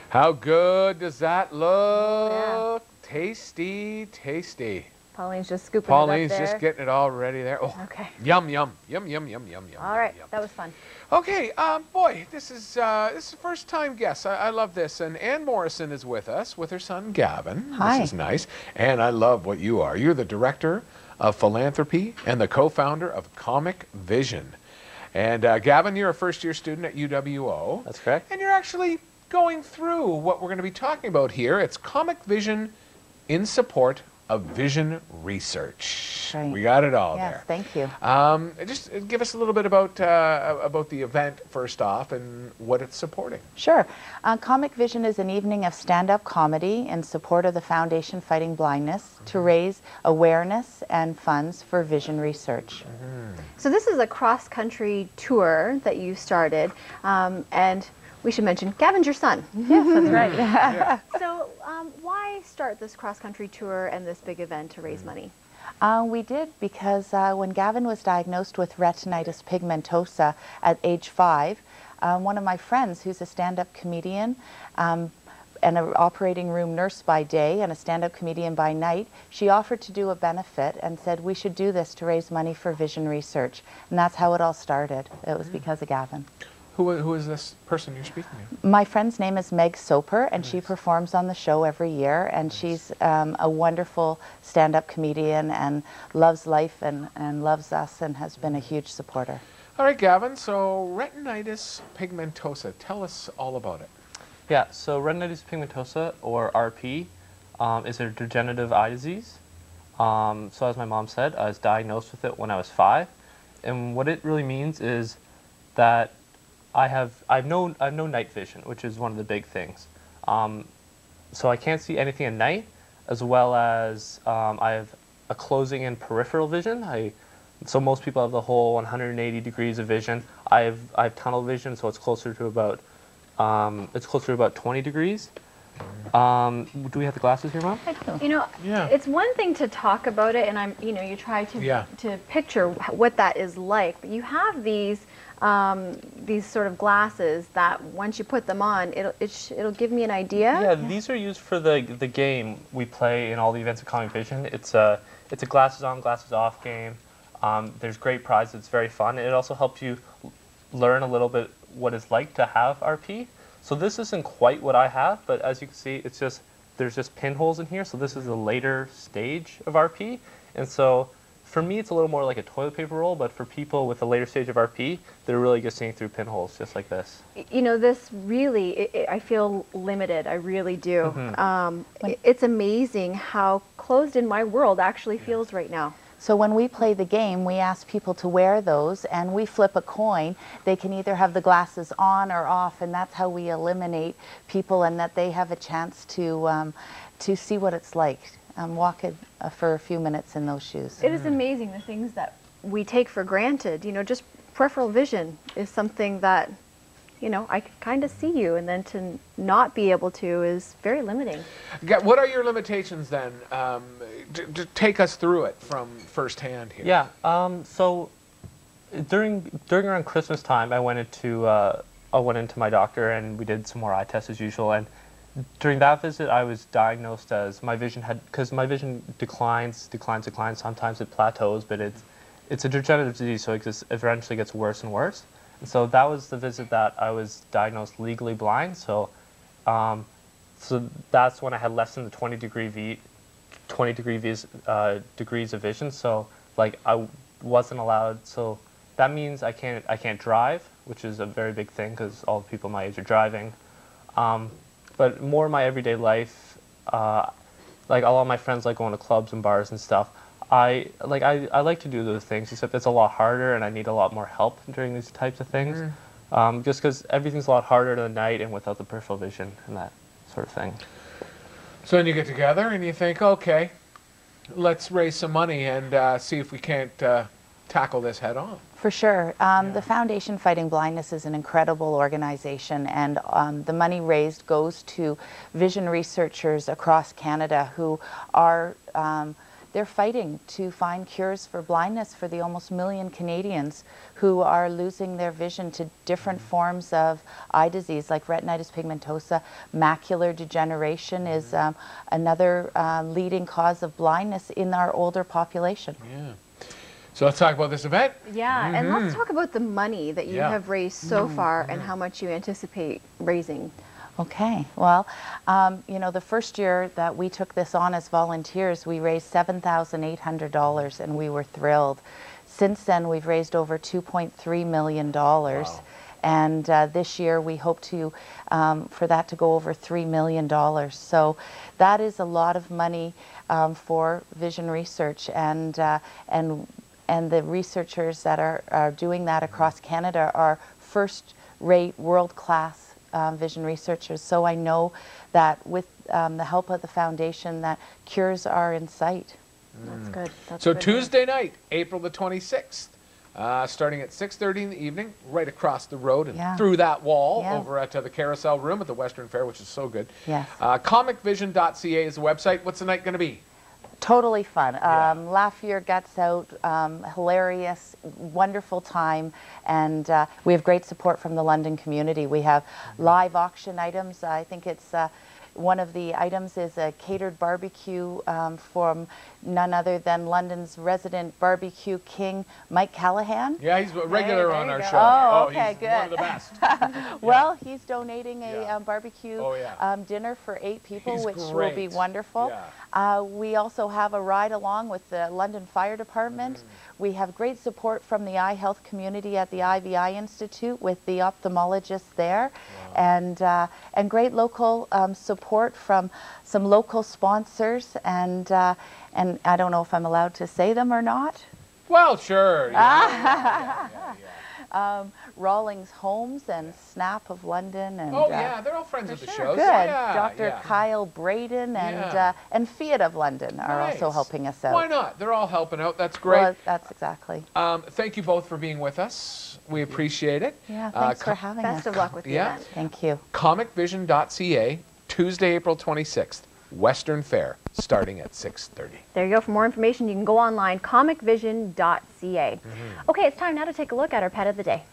How good does that look? Oh, yeah. Tasty, tasty. Pauline's just scooping Pauline's it up there. just getting it all ready there. Oh, okay. Yum, yum, yum, yum, yum, yum, yum. All right, yum. that was fun. Okay, boy, this is a first-time guest. I love this. And Ann Morrison is with us with her son Gavin. Hi. This is nice. And I love what you are. You're the director of Philanthropy and the co-founder of Comic Vision. And Gavin, you're a first-year student at UWO. That's correct. And you're actually going through what we're going to be talking about here. It's Comic Vision in support of vision research. Right. We got it all Yes, there. thank you. Just give us a little bit about the event first off and what it's supporting. Sure. Comic Vision is an evening of stand-up comedy in support of the Foundation Fighting Blindness to raise awareness and funds for vision research. So this is a cross-country tour that you started, and we should mention Gavin's your son. Yes, that's right. Yeah. So why start this cross-country tour and this big event to raise money? We did because when Gavin was diagnosed with retinitis pigmentosa at age 5, one of my friends who's a stand-up comedian and an operating room nurse by day and a stand-up comedian by night, she offered to do a benefit and said we should do this to raise money for vision research. And that's how it all started. It was because of Gavin. Who is this person you're speaking to? My friend's name is Meg Soper, and she performs on the show every year, and she's a wonderful stand-up comedian and loves life and loves us and has been a huge supporter. All right, Gavin, so retinitis pigmentosa, tell us all about it. Yeah, so retinitis pigmentosa, or RP, is a degenerative eye disease. So as my mom said, I was diagnosed with it when I was 5, and what it really means is that I have no night vision, which is one of the big things. So I can't see anything at night, as well as I have a closing in peripheral vision. So most people have the whole 180 degrees of vision. I have tunnel vision, so it's closer to about 20 degrees. Do we have the glasses here, Mom? You know, it's one thing to talk about it, and you try to picture what that is like. But you have these sort of glasses that once you put them on, it'll give me an idea. Yeah, these are used for the game we play in all the events of Comic Vision. It's a glasses on, glasses off game. There's great prizes. It's very fun. It also helps you learn a little bit what it's like to have RP. So this isn't quite what I have, but as you can see, there's just pinholes in here. So this is a later stage of RP, and so for me, it's a little more like a toilet paper roll, but for people with a later stage of RP, they're really just seeing through pinholes, just like this. You know, this really, I feel limited. I really do. It's amazing how closed in my world actually feels right now. So when we play the game, we ask people to wear those, and we flip a coin. They can either have the glasses on or off, and that's how we eliminate people, and that they have a chance to see what it's like. Walk for a few minutes in those shoes. It is amazing the things that we take for granted. You know, just peripheral vision is something that, you know, I can kind of see you, and then to not be able to is very limiting. What are your limitations then? To take us through it from firsthand here. Yeah. So during around Christmas time, I went into my doctor, and we did some more eye tests as usual. And during that visit, I was diagnosed as because my vision declines. Sometimes it plateaus, but it's a degenerative disease, so it just eventually gets worse and worse. And so that was the visit that I was diagnosed legally blind. So, so that's when I had less than the 20 degrees of vision. So like I wasn't allowed. So that means I can't drive, which is a very big thing because all the people my age are driving. But more in my everyday life, like a lot of my friends like going to clubs and bars and stuff. I like to do those things, except it's a lot harder, and I need a lot more help during these types of things. Just because everything's a lot harder at night and without the peripheral vision and that sort of thing. So then you get together and you think, okay, let's raise some money and see if we can't tackle this head on. For sure. The Foundation Fighting Blindness is an incredible organization, and the money raised goes to vision researchers across Canada who are they're fighting to find cures for blindness for the almost 1 million Canadians who are losing their vision to different forms of eye disease like retinitis pigmentosa. Macular degeneration is another leading cause of blindness in our older population. Yeah. So let's talk about this event. Yeah, and let's talk about the money that you have raised so far and how much you anticipate raising. Okay, well, you know, the first year that we took this on as volunteers, we raised $7,800 and we were thrilled. Since then, we've raised over $2.3 million. Wow. And this year we hope to, for that to go over $3 million. So that is a lot of money for vision research, and the researchers that are doing that across Canada are first-rate, world-class vision researchers. So I know that with the help of the foundation, that cures are in sight. That's good. That's so good Tuesday night, April the 26th, starting at 6:30 in the evening, right across the road and through that wall over at the Carousel Room at the Western Fair, which is so good. Yes. Comicvision.ca is the website. What's the night going to be? Totally fun. Laugh your guts out, hilarious, wonderful time, and we have great support from the London community. We have live auction items. I think it's one of the items is a catered barbecue from none other than London's resident barbecue king, Mike Callahan. Yeah, he's a regular on our show. Oh, okay, he's good. One of the best. Well, he's donating a barbecue dinner for 8 people, which will be wonderful. We also have a ride along with the London Fire Department. We have great support from the eye health community at the IVI Institute with the ophthalmologists there, and great local support from some local sponsors, and I don't know if I'm allowed to say them or not. Well, sure. Rawlings Homes and Snap of London, and they're all friends of the show. Good. Dr. Kyle Braden and Fiat of London are also helping us out. Why not? They're all helping out. That's great. Well, that's exactly. Thank you both for being with us. We appreciate it. Yeah, thanks for having us. Best of luck with the event. Thank you. Comicvision.ca, Tuesday, April 26th, Western Fair, starting at 6:30. There you go. For more information, you can go online, comicvision.ca. Okay, it's time now to take a look at our pet of the day.